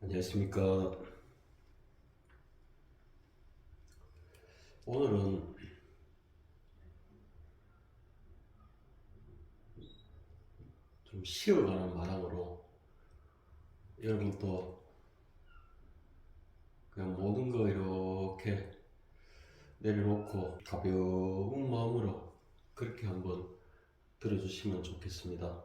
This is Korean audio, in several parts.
안녕하십니까. 오늘은 좀 쉬어가는 마당으로 여러분 또 그냥 모든 거 이렇게 내려놓고 가벼운 마음으로 그렇게 한번 들어주시면 좋겠습니다.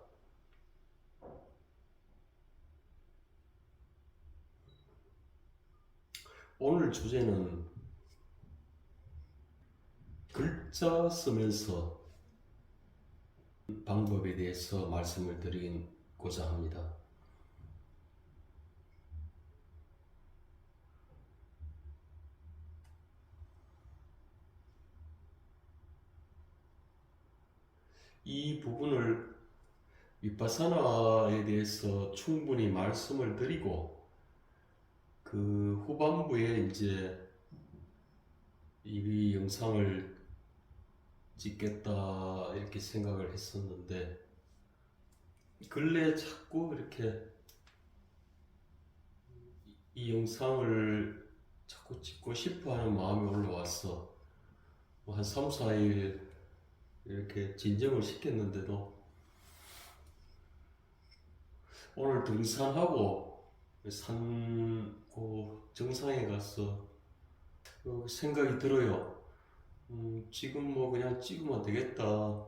오늘 주제는 글자 쓰면서 방법에 대해서 말씀을 드리고자 합니다. 이 부분을 윗바사나에 대해서 충분히 말씀을 드리고 그 후반부에 이제 이 영상을 찍겠다 이렇게 생각을 했었는데 근래 자꾸 이렇게 이 영상을 자꾸 찍고 싶어 하는 마음이 올라왔어. 한 3, 4일 이렇게 진정을 시켰는데도 오늘 등산하고 산 정상에 가서 생각이 들어요. 지금 뭐 그냥 찍으면 되겠다.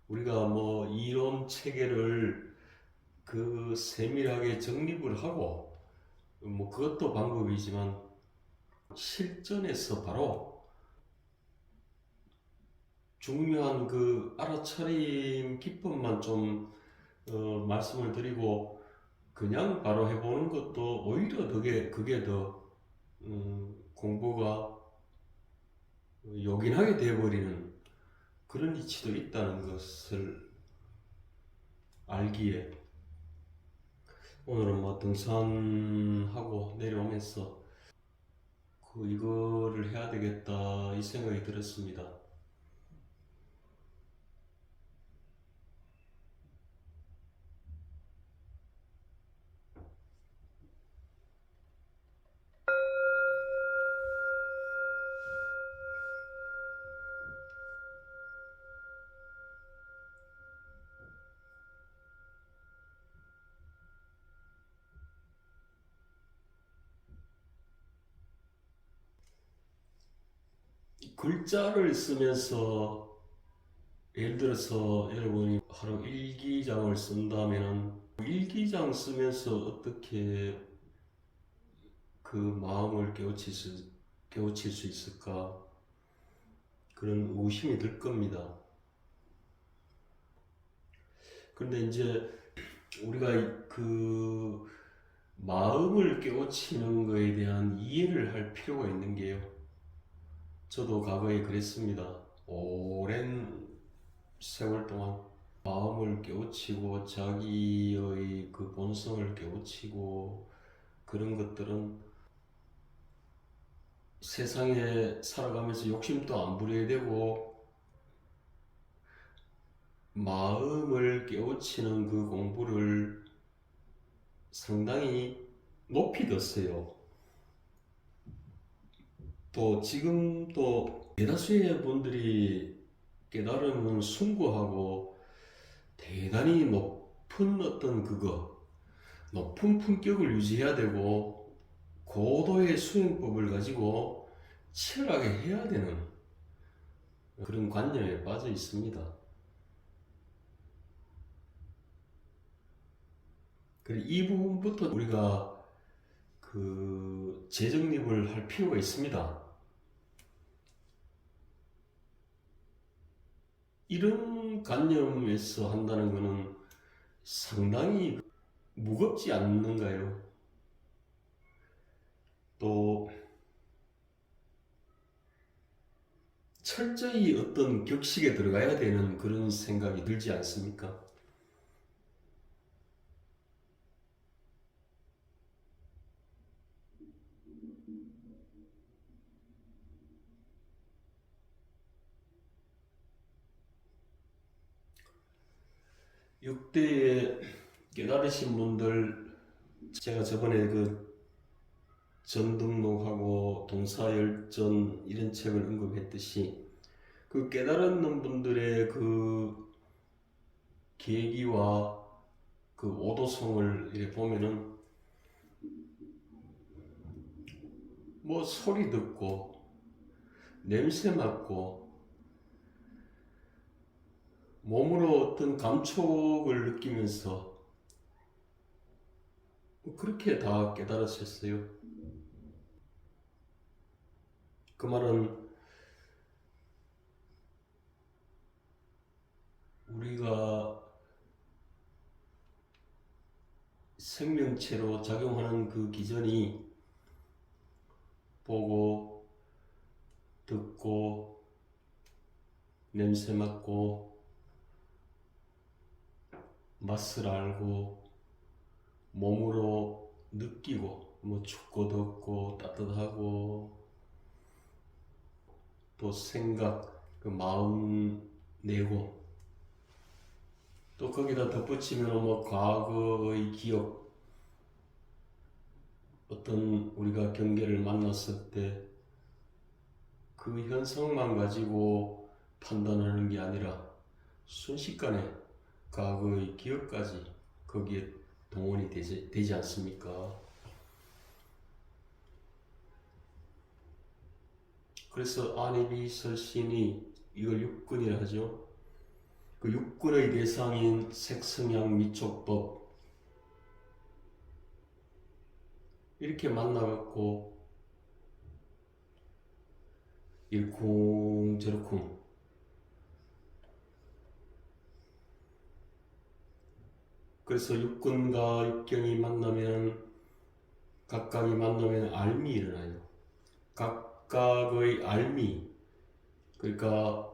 우리가 뭐 이론 체계를 그 세밀하게 정립을 하고 뭐 그것도 방법이지만 실전에서 바로 중요한 그 알아차림 기법만 좀 말씀을 드리고 그냥 바로 해보는 것도 오히려 그게 더 공부가 요긴하게 되어버리는 그런 이치도 있다는 것을 알기에 오늘은 뭐 등산하고 내려오면서 이거를 해야 되겠다 이 생각이 들었습니다. 글자를 쓰면서 예를 들어서 여러분이 하루 일기장을 쓴다면은 일기장 쓰면서 어떻게 그 마음을 깨우칠 수 있을까 그런 의심이 들 겁니다. 그런데 이제 우리가 그 마음을 깨우치는 것에 대한 이해를 할 필요가 있는 게요. 저도 과거에 그랬습니다. 오랜 세월 동안 마음을 깨우치고 자기의 그 본성을 깨우치고 그런 것들은 세상에 살아가면서 욕심도 안 부려야 되고 마음을 깨우치는 그 공부를 상당히 높이 뒀어요. 또 지금 또 대다수의 분들이 깨달음은 숭고하고 대단히 높은 어떤 높은 품격을 유지해야 되고 고도의 수행법을 가지고 치열하게 해야 되는 그런 관념에 빠져 있습니다. 그래서 이 부분부터 우리가 그 재정립을 할 필요가 있습니다. 이런 관념에서 한다는 것은 상당히 무겁지 않는가요? 또 철저히 어떤 격식에 들어가야 되는 그런 생각이 들지 않습니까? 6대에 깨달으신 분들, 제가 저번에 그 전등록하고 동사열전 이런 책을 언급했듯이 그 깨달은 분들의 그 계기와 그 오도성을 이렇게 보면은 뭐 소리 듣고 냄새 맡고 몸으로 어떤 감촉을 느끼면서 그렇게 다 깨달으셨어요. 그 말은 우리가 생명체로 작용하는 그 기전이 보고 듣고 냄새 맡고 맛을 알고 몸으로 느끼고 뭐 춥고 덥고 따뜻하고 또 생각 그 마음 내고 또 거기다 덧붙이면 뭐 과거의 기억 어떤 우리가 경계를 만났을 때 그 현상만 가지고 판단하는 게 아니라 순식간에 과거의 기억까지 거기에 동원이 되지 않습니까? 그래서 아내비설신이 이걸 육근이라 하죠. 그 육근의 대상인 색성향 미촉법 이렇게 만나갖고 일쿵저렇쿵 그래서 육근과 육경이 만나면 각각이 만나면 알미 일어나요. 각각의 알미 그러니까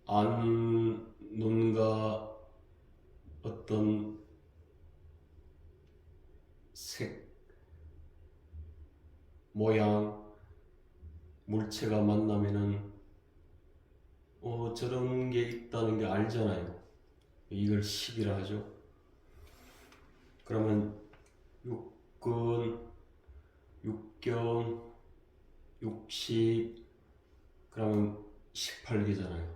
안 눈과 어떤 색 모양 물체가 만나면은 저런 게 있다는 게 알잖아요. 이걸 식이라 하죠. 그러면 육근, 육경, 육식 그러면 18개잖아요.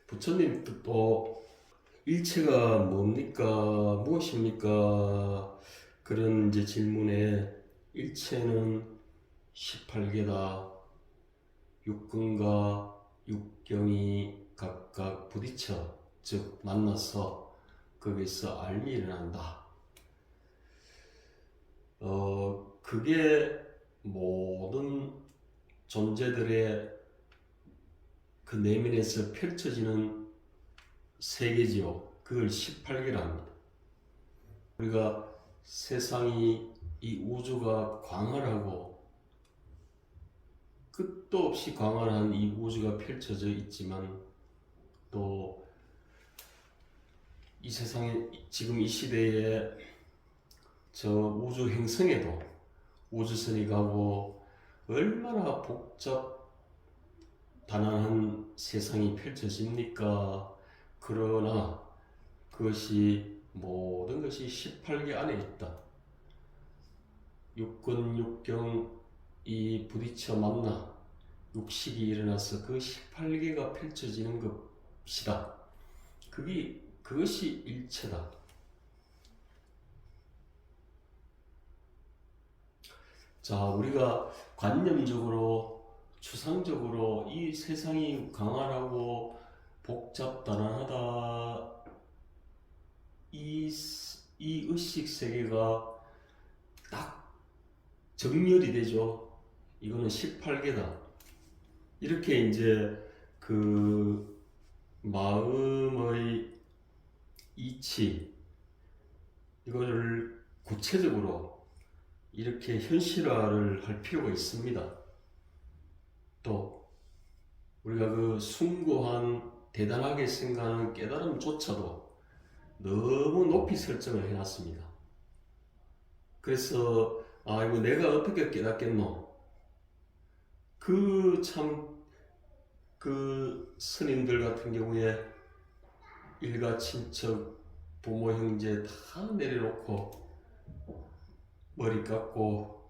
부처님 뜻도 일체가 뭡니까? 무엇입니까? 그런 이제 질문에 일체는 18개다. 육근과 육경이 각각 부딪혀 즉 만나서 거기서 알미 일어난다. 그게 모든 존재들의 그 내면에서 펼쳐지는 세계지요. 그걸 18개라 합니다. 우리가 세상이 이 우주가 광활하고 끝도 없이 광활한 이 우주가 펼쳐져 있지만 또 이 세상에 지금 이 시대에 저 우주 행성에도 우주선이 가고 얼마나 복잡다단한 세상이 펼쳐집니까? 그러나 그것이 모든 것이 18개 안에 있다. 육근, 육경이 부딪혀 만나 육식이 일어나서 그 18개가 펼쳐지는 것이다. 그것이 일체다. 자, 우리가 관념적으로 추상적으로 이 세상이 강활하고 복잡다단하다 이 의식 세계가 딱 정렬이 되죠. 이거는 18개다. 이렇게 이제 그 마음의 이치 이거를 구체적으로 이렇게 현실화를 할 필요가 있습니다. 또 우리가 그 숭고한 대단하게 생각하는 깨달음조차도 너무 높이 설정을 해놨습니다. 그래서 이거 내가 어떻게 깨닫겠노? 그 참 그 스님들 같은 경우에 일가 친척 부모 형제 다 내려놓고 머리 깎고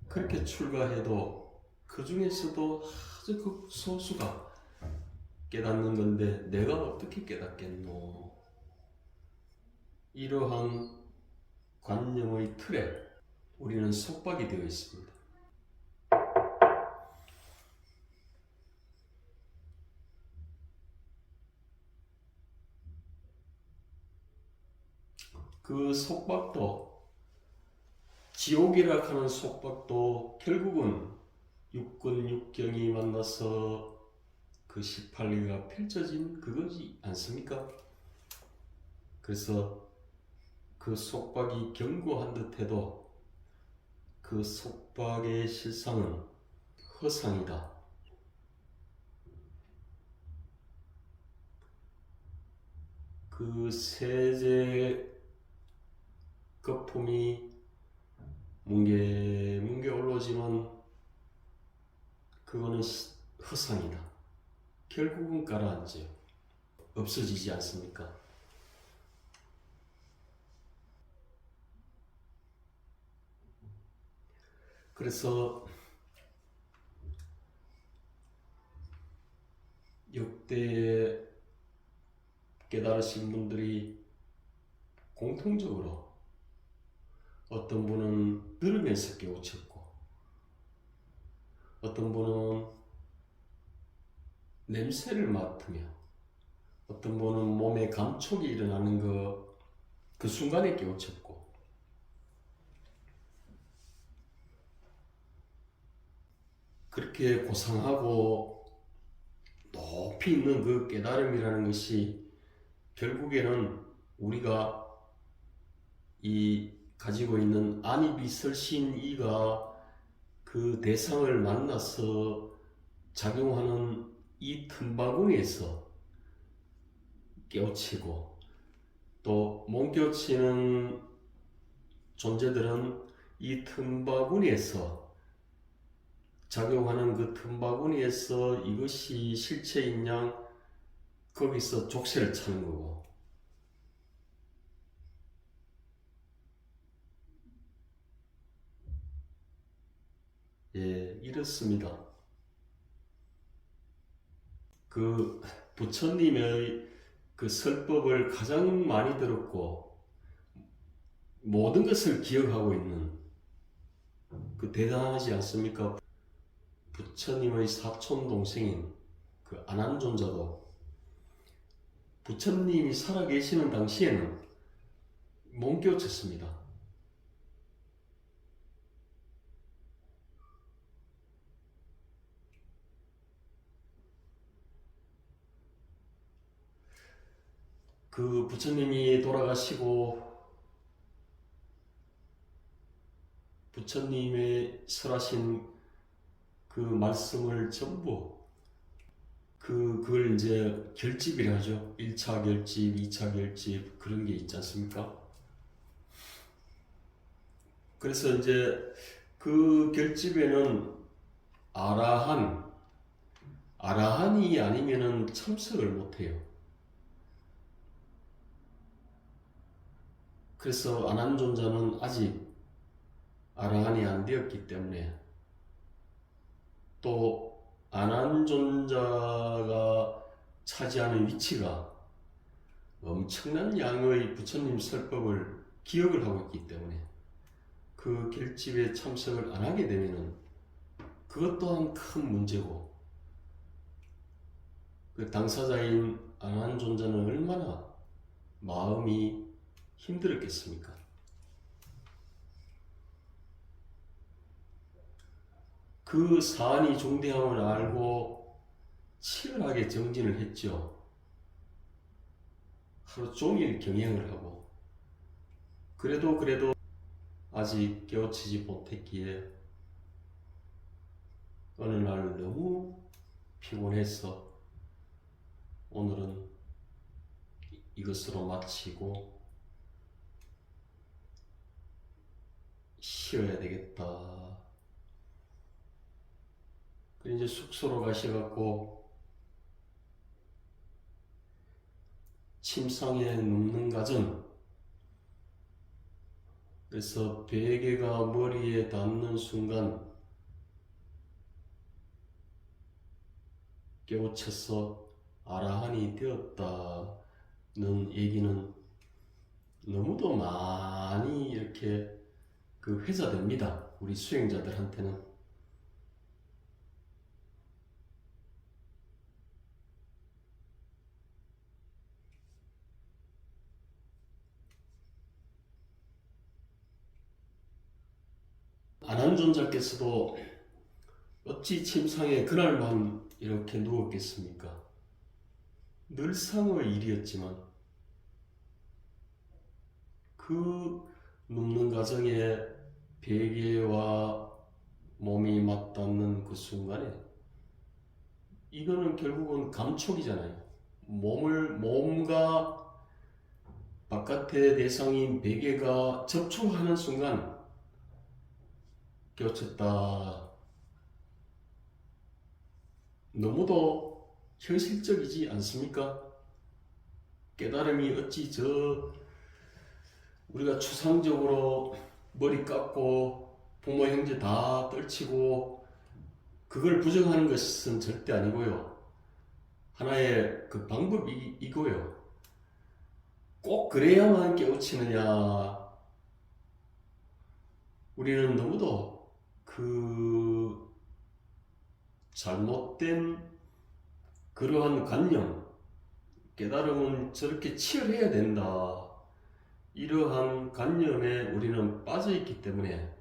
그렇게 출가해도 그 중에서도 아주 극소수가 깨닫는 건데 내가 어떻게 깨닫겠노? 이러한 관념의 틀에 우리는 속박이 되어 있습니다. 그 속박도 지옥이라 하는 속박도 결국은 육군 육경이 만나서 그 18기가 펼쳐진 그거지 않습니까? 그래서 그 속박이 견고한 듯해도 그 속박의 실상은 허상이다. 그 세제 거품이 뭉게뭉게 올라오지만 그거는 허상이다. 결국은 가라앉아요. 없어지지 않습니까? 그래서 역대 깨달으신 분들이 공통적으로 어떤 분은 들으면서 깨우쳤고 어떤 분은 냄새를 맡으며 어떤 분은 몸에 감촉이 일어나는 그 순간에 깨우쳤고 그렇게 고상하고 높이 있는 그 깨달음이라는 것이 결국에는 우리가 이 가지고 있는 안이비설신 이가 그 대상을 만나서 작용하는 이 틈바구니에서 깨우치고 또 못 깨우치는 존재들은 이 틈바구니에서 작용하는 그 틈바구니에서 이것이 실체인 양 거기서 족쇄를 차는 거고 예, 이렇습니다. 그 부처님의 그 설법을 가장 많이 들었고 모든 것을 기억하고 있는 그 대단하지 않습니까? 부처님의 사촌 동생인 그 안한존자도 부처님이 살아계시는 당시에는 못 깨우쳤습니다. 그 부처님이 돌아가시고 부처님의 설하신 그 말씀을 전부 그걸 이제 결집이라 하죠. 1차 결집, 2차 결집 그런 게 있지 않습니까? 그래서 이제 그 결집에는 아라한이 아니면은 참석을 못해요. 그래서 안한존자는 아직 아라한이 안 되었기 때문에 또 안한존자가 차지하는 위치가 엄청난 양의 부처님 설법을 기억을 하고 있기 때문에 그 결집에 참석을 안 하게 되면은 그것 또한 큰 문제고 그 당사자인 안한존자는 얼마나 마음이 힘들었겠습니까? 그 사안이 중대함을 알고 치열하게 정진을 했죠. 하루 종일 경행을 하고 그래도 아직 깨우치지 못했기에 어느 날 너무 피곤해서 오늘은 이것으로 마치고 쉬어야 되겠다. 이제 숙소로 가셔갖고 침상에 눕는 과정, 그래서 베개가 머리에 닿는 순간 깨우쳐서 아라한이 되었다는 얘기는 너무도 많이 이렇게 회자됩니다. 우리 수행자들한테는. 안한존자께서도 어찌 침상에 그날만 이렇게 누웠겠습니까? 늘상의 일이었지만 그 눕는 과정에 베개와 몸이 맞닿는 그 순간에 이거는 결국은 감촉이잖아요. 몸과 바깥의 대상인 베개가 접촉하는 순간 깨우쳤다. 너무도 현실적이지 않습니까? 깨달음이 어찌 우리가 추상적으로 머리 깎고 부모 형제 다 떨치고 그걸 부정하는 것은 절대 아니고요. 하나의 그 방법이고요. 꼭 그래야만 깨우치느냐. 우리는 너무도 잘못된 그러한 관념, 깨달음은 저렇게 치열해야 된다. 이러한 관념에 우리는 빠져있기 때문에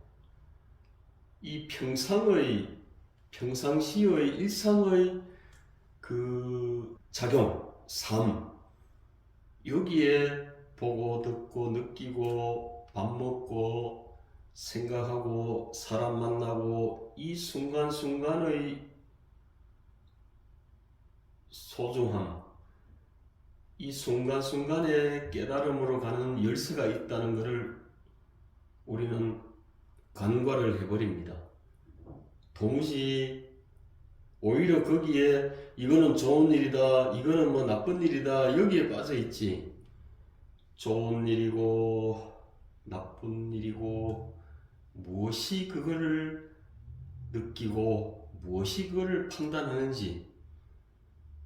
이 평상시의 일상의 작용, 삶, 여기에 보고 듣고 느끼고 밥 먹고 생각하고 사람 만나고 이 순간순간의 소중함, 이 순간순간에 깨달음으로 가는 열쇠가 있다는 것을 우리는 간과를 해버립니다. 도무지 오히려 거기에 이거는 좋은 일이다, 이거는 뭐 나쁜 일이다, 여기에 빠져있지. 좋은 일이고 나쁜 일이고 무엇이 그거를 느끼고 무엇이 그거를 판단하는지,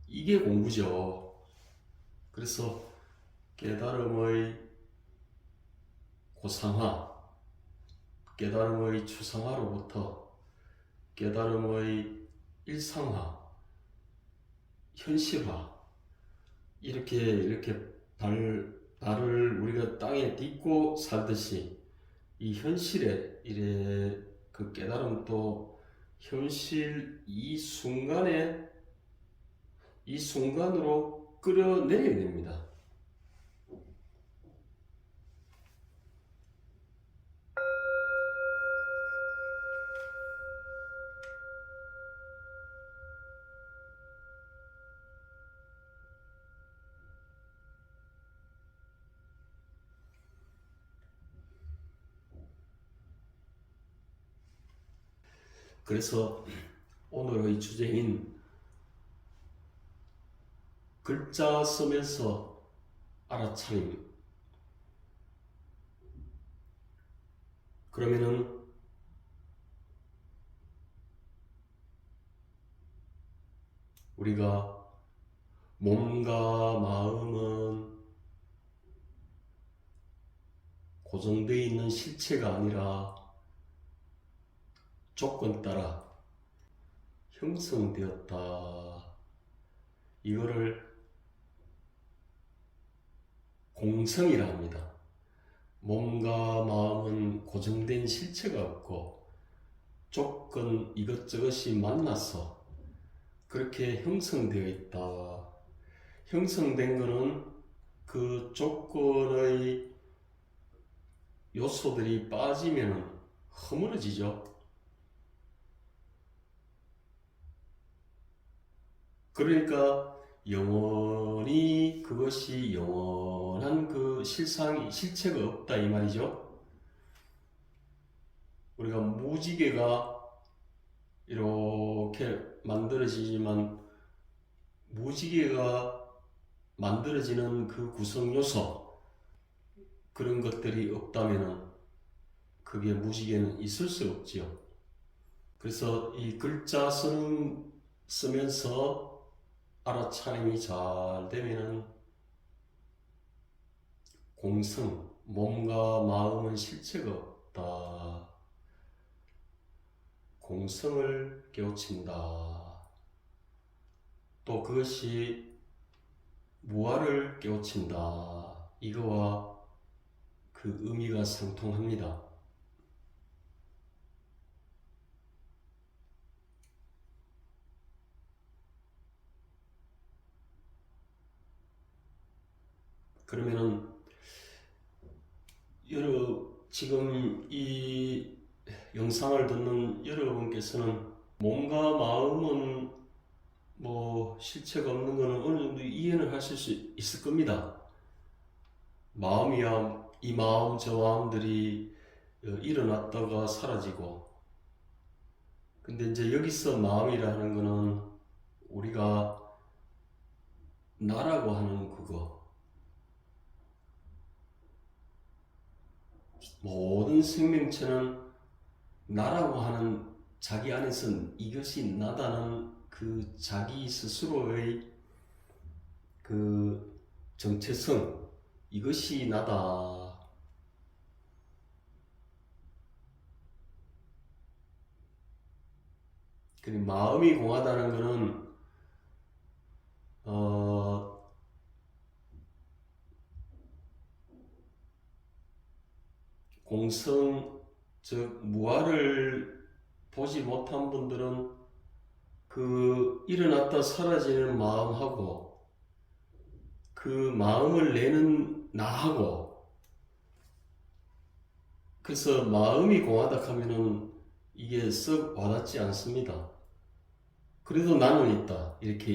이게 공부죠. 그래서 깨달음의 고상화, 깨달음의 추상화로부터 깨달음의 일상화, 현실화, 이렇게 발을 우리가 땅에 딛고 살듯이 이 현실에 그 깨달음도 현실 이 순간으로 끌어내려야 됩니다. 그래서 오늘의 주제인 글자 쓰면서 알아차림. 그러면은 우리가 몸과 마음은 고정되어 있는 실체가 아니라 조건 따라 형성되었다. 이거를 공성이라 합니다. 몸과 마음은 고정된 실체가 없고 조건 이것저것이 만나서 그렇게 형성되어 있다. 형성된 거는 그 조건의 요소들이 빠지면 허물어지죠. 그러니까 영원히 그것이 영원한 그 실체가 없다 이 말이죠. 우리가 무지개가 이렇게 이렇게 만들어지지만 무지개가 만들어지는 그 구성 요소, 그런 것들이 없다면 그게 무지개는 있을 수 없지요. 그래서 이 글자 쓰면서 알아차림이 잘 되면은 공성, 몸과 마음은 실체가 없다. 공성을 깨우친다. 또 그것이 무아를 깨우친다. 이거와 그 의미가 상통합니다. 그러면은 지금 이 영상을 듣는 여러분께서는 몸과 마음은 뭐 실체가 없는 것은 어느 정도 이해는 하실 수 있을 겁니다. 마음이야 이 마음 저 마음들이 일어났다가 사라지고, 근데 이제 여기서 마음이라는 거는 우리가 나라고 하는 그거, 모든 생명체는 나라고 하는 자기 안에선 이것이 나다는 그 자기 스스로의 그 정체성, 이것이 나다. 그리고 마음이 공하다는 것은 공성, 즉 무아를 보지 못한 분들은 그 일어났다 사라지는 마음하고 그 마음을 내는 나하고, 그래서 마음이 공하다 하면은 이게 썩 와닿지 않습니다. 그래도 나는 있다, 이렇게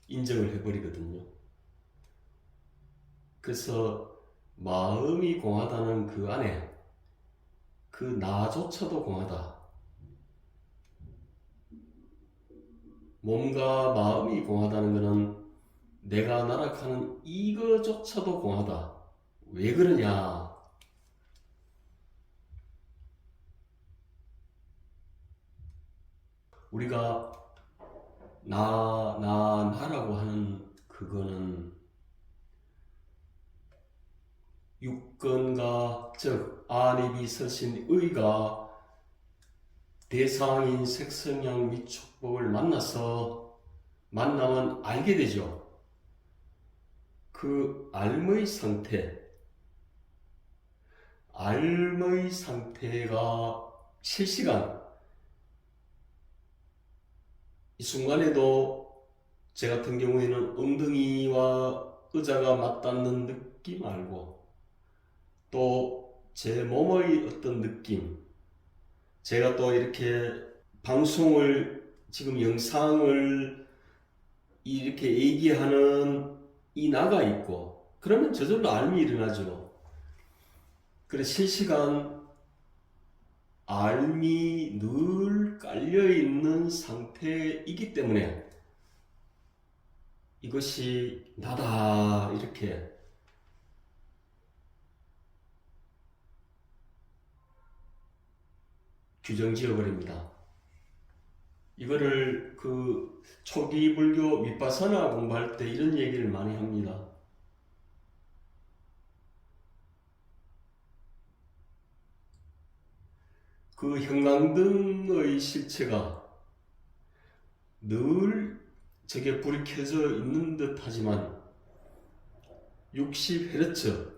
인정을 해버리거든요. 그래서 마음이 공하다는 그 안에 그 나조차도 공하다. 몸과 마음이 공하다는 것은 내가 나락하는 이거조차도 공하다. 왜 그러냐? 우리가 나라고 하는 그거는 육근과 즉 아니비서신의가 대상인 색성양 미축법을 만나면 알게 되죠. 그 알의 상태가 실시간, 이 순간에도 제 같은 경우에는 엉덩이와 의자가 맞닿는 느낌 알고, 또 제 몸의 어떤 느낌, 제가 또 이렇게 방송을, 지금 영상을 이렇게 얘기하는 이 나가 있고, 그러면 저절로 알미 일어나죠. 그래서 실시간 알미 늘 깔려있는 상태이기 때문에 이것이 나다, 이렇게 규정 지어버립니다. 이거를 그 초기 불교 위파사나 공부할 때 이런 얘기를 많이 합니다. 그 형광등의 실체가 늘 저게 불이 켜져 있는 듯 하지만 60Hz,